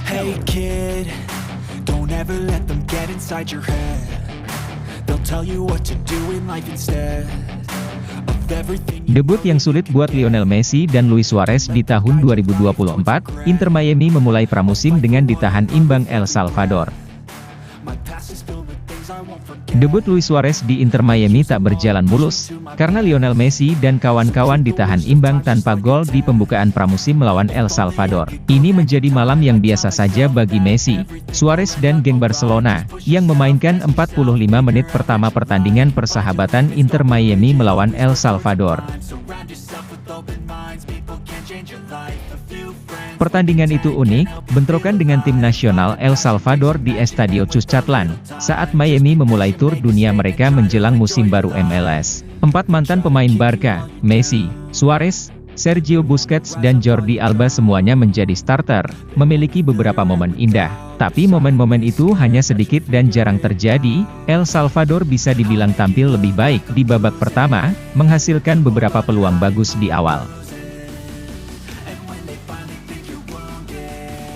Hey kid, don't ever let them get inside your head. They'll tell you what to do in life instead of everything. Debut yang sulit buat Lionel Messi dan Luis Suarez di tahun 2024, Inter Miami memulai pramusim dengan ditahan imbang El Salvador. My past is filled with things I won't forget. Debut Luis Suarez di Inter Miami tak berjalan mulus, karena Lionel Messi dan kawan-kawan ditahan imbang tanpa gol di pembukaan pramusim melawan El Salvador. Ini menjadi malam yang biasa saja bagi Messi, Suarez dan geng Barcelona, yang memainkan 45 menit pertama pertandingan persahabatan Inter Miami melawan El Salvador. Surround yourself with open minds, people can change your life. A few friends. Pertandingan itu unik, bentrokan dengan tim nasional El Salvador di Estadio Cuscatlán, saat Miami memulai tur dunia mereka menjelang musim baru MLS. 4 mantan pemain Barca, Messi, Suarez, Sergio Busquets dan Jordi Alba semuanya menjadi starter, memiliki beberapa momen indah. Tapi momen-momen itu hanya sedikit dan jarang terjadi. El Salvador bisa dibilang tampil lebih baik di babak pertama, menghasilkan beberapa peluang bagus di awal.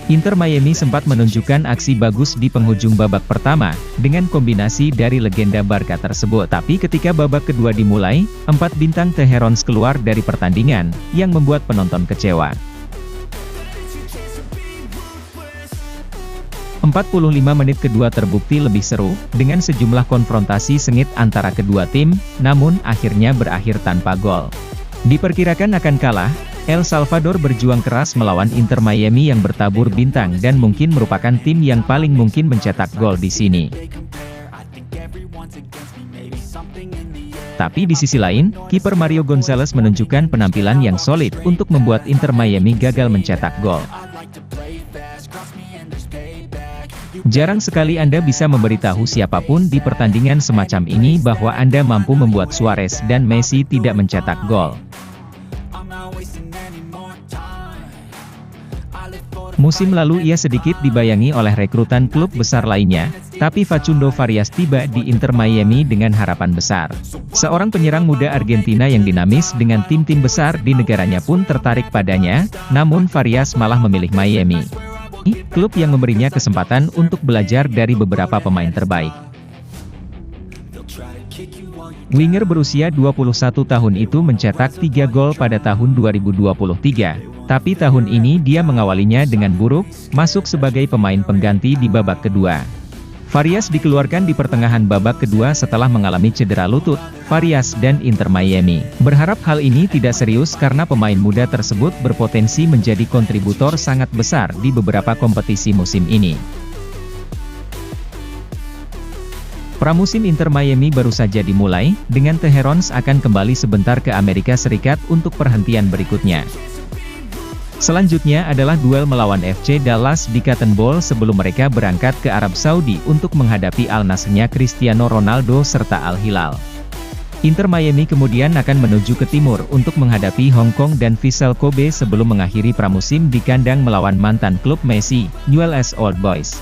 Inter Miami sempat menunjukkan aksi bagus di penghujung babak pertama, dengan kombinasi dari legenda Barca tersebut. Tapi ketika babak kedua dimulai, 4 bintang Teherons keluar dari pertandingan, yang membuat penonton kecewa. 45 menit kedua terbukti lebih seru, dengan sejumlah konfrontasi sengit antara kedua tim, namun akhirnya berakhir tanpa gol. Diperkirakan akan kalah, El Salvador berjuang keras melawan Inter Miami yang bertabur bintang dan mungkin merupakan tim yang paling mungkin mencetak gol di sini. Tapi di sisi lain, kiper Mario Gonzalez menunjukkan penampilan yang solid untuk membuat Inter Miami gagal mencetak gol. Jarang sekali Anda bisa memberitahu siapapun di pertandingan semacam ini bahwa Anda mampu membuat Suarez dan Messi tidak mencetak gol. Musim lalu ia sedikit dibayangi oleh rekrutan klub besar lainnya, tapi Facundo Farias tiba di Inter Miami dengan harapan besar. Seorang penyerang muda Argentina yang dinamis dengan tim-tim besar di negaranya pun tertarik padanya, namun Farias malah memilih Miami, klub yang memberinya kesempatan untuk belajar dari beberapa pemain terbaik. Winger berusia 21 tahun itu mencetak 3 gol pada tahun 2023. Tapi tahun ini dia mengawalinya dengan buruk, masuk sebagai pemain pengganti di babak kedua. Farias dikeluarkan di pertengahan babak kedua setelah mengalami cedera lutut. Farias dan Inter Miami berharap hal ini tidak serius karena pemain muda tersebut berpotensi menjadi kontributor sangat besar di beberapa kompetisi musim ini. Pramusim Inter Miami baru saja dimulai, dengan Teherons akan kembali sebentar ke Amerika Serikat untuk perhentian berikutnya. Selanjutnya adalah duel melawan FC Dallas di Cotton Bowl sebelum mereka berangkat ke Arab Saudi untuk menghadapi Al Nassr-nya Cristiano Ronaldo serta Al Hilal. Inter Miami kemudian akan menuju ke timur untuk menghadapi Hong Kong dan Vissel Kobe sebelum mengakhiri pramusim di kandang melawan mantan klub Messi, Newell's Old Boys.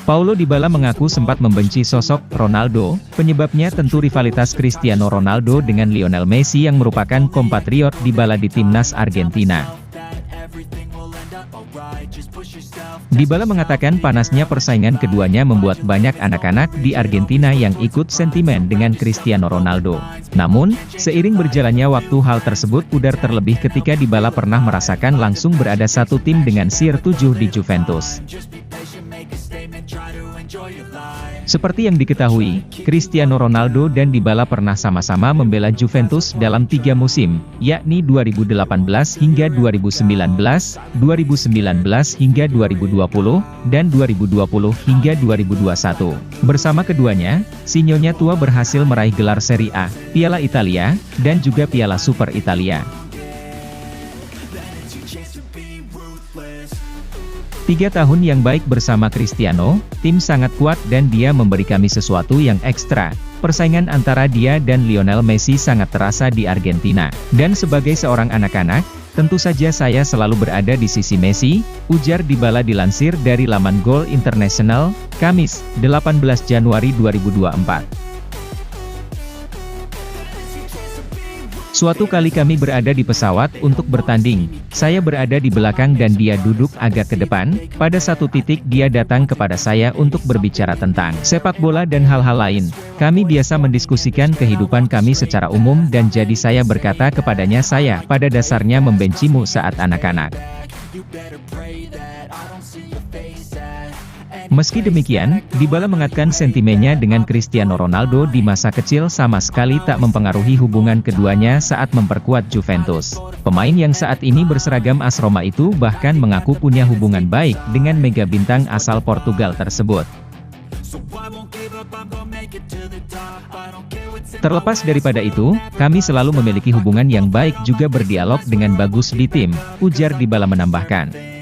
Paulo Dybala mengaku sempat membenci sosok Ronaldo, penyebabnya tentu rivalitas Cristiano Ronaldo dengan Lionel Messi yang merupakan kompatriot Dybala di timnas Argentina. Dybala mengatakan panasnya persaingan keduanya membuat banyak anak-anak di Argentina yang ikut sentimen dengan Cristiano Ronaldo. Namun, seiring berjalannya waktu hal tersebut pudar terlebih ketika Dybala pernah merasakan langsung berada satu tim dengan CR7 di Juventus. Seperti yang diketahui, Cristiano Ronaldo dan Dybala pernah sama-sama membela Juventus dalam 3 musim, yakni 2018 hingga 2019, 2019 hingga 2020, dan 2020 hingga 2021. Bersama keduanya, si Nyonya tua berhasil meraih gelar Serie A, Piala Italia, dan juga Piala Super Italia. 3 tahun yang baik bersama Cristiano, tim sangat kuat dan dia memberi kami sesuatu yang ekstra. Persaingan antara dia dan Lionel Messi sangat terasa di Argentina. Dan sebagai seorang anak-anak, tentu saja saya selalu berada di sisi Messi, ujar Dybala dilansir dari laman Goal International, Kamis, 18 Januari 2024. Suatu kali kami berada di pesawat untuk bertanding, saya berada di belakang dan dia duduk agak ke depan. Pada satu titik dia datang kepada saya untuk berbicara tentang sepak bola dan hal-hal lain. Kami biasa mendiskusikan kehidupan kami secara umum dan jadi saya berkata kepadanya, saya pada dasarnya membencimu saat anak-anak. Meski demikian, Dybala mengatakan sentimennya dengan Cristiano Ronaldo di masa kecil sama sekali tak mempengaruhi hubungan keduanya saat memperkuat Juventus. Pemain yang saat ini berseragam AS Roma itu bahkan mengaku punya hubungan baik dengan mega bintang asal Portugal tersebut. Terlepas daripada itu, kami selalu memiliki hubungan yang baik juga berdialog dengan bagus di tim, ujar Dybala menambahkan.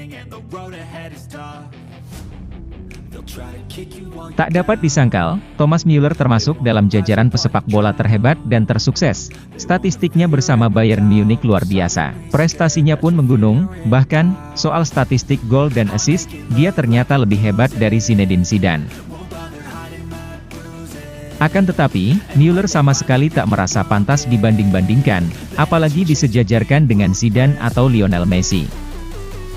Tak dapat disangkal, Thomas Müller termasuk dalam jajaran pesepak bola terhebat dan tersukses. Statistiknya bersama Bayern Munich luar biasa. Prestasinya pun menggunung, bahkan, soal statistik gol dan assist, dia ternyata lebih hebat dari Zinedine Zidane. Akan tetapi, Müller sama sekali tak merasa pantas dibanding-bandingkan, apalagi disejajarkan dengan Zidane atau Lionel Messi.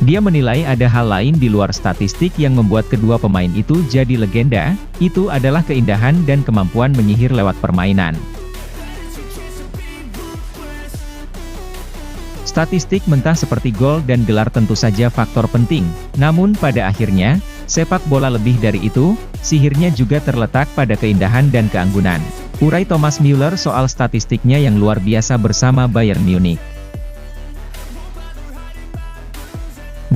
Dia menilai ada hal lain di luar statistik yang membuat kedua pemain itu jadi legenda, itu adalah keindahan dan kemampuan menyihir lewat permainan. Statistik mentah seperti gol dan gelar tentu saja faktor penting, namun pada akhirnya, sepak bola lebih dari itu, sihirnya juga terletak pada keindahan dan keanggunan. Urai Thomas Müller soal statistiknya yang luar biasa bersama Bayern Munich.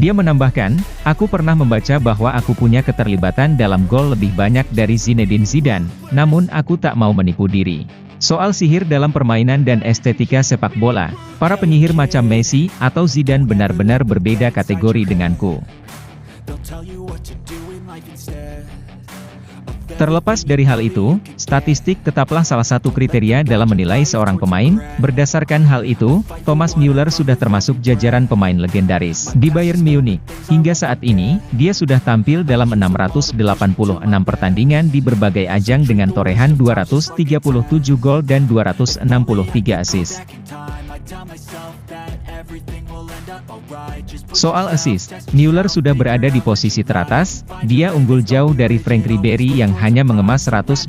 Dia menambahkan, aku pernah membaca bahwa aku punya keterlibatan dalam gol lebih banyak dari Zinedine Zidane, namun aku tak mau menipu diri. Soal sihir dalam permainan dan estetika sepak bola, para penyihir macam Messi atau Zidane benar-benar berbeda kategori denganku. Terlepas dari hal itu, statistik tetaplah salah satu kriteria dalam menilai seorang pemain. Berdasarkan hal itu, Thomas Müller sudah termasuk jajaran pemain legendaris di Bayern Munich. Hingga saat ini, dia sudah tampil dalam 686 pertandingan di berbagai ajang dengan torehan 237 gol dan 263 assist. Soal assist, Müller sudah berada di posisi teratas, dia unggul jauh dari Frank Ribery yang hanya mengemas 182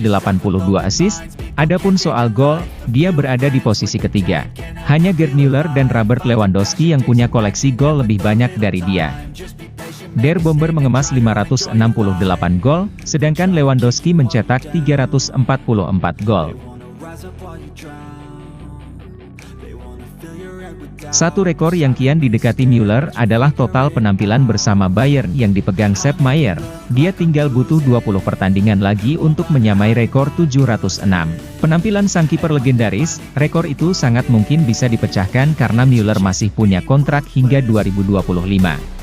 assist. Adapun soal gol, dia berada di posisi ketiga. Hanya Gerd Müller dan Robert Lewandowski yang punya koleksi gol lebih banyak dari dia. Der Bomber mengemas 568 gol, sedangkan Lewandowski mencetak 344 gol. Satu rekor yang kian didekati Müller adalah total penampilan bersama Bayern yang dipegang Sepp Maier. Dia tinggal butuh 20 pertandingan lagi untuk menyamai rekor 706. Penampilan sang kiper legendaris, rekor itu sangat mungkin bisa dipecahkan karena Müller masih punya kontrak hingga 2025.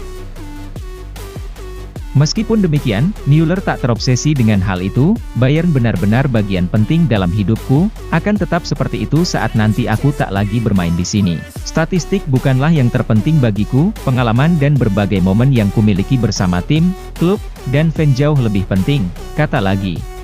Meskipun demikian, Müller tak terobsesi dengan hal itu. Bayern benar-benar bagian penting dalam hidupku, akan tetap seperti itu saat nanti aku tak lagi bermain di sini. Statistik bukanlah yang terpenting bagiku, pengalaman dan berbagai momen yang kumiliki bersama tim, klub, dan fan jauh lebih penting, kata lagi.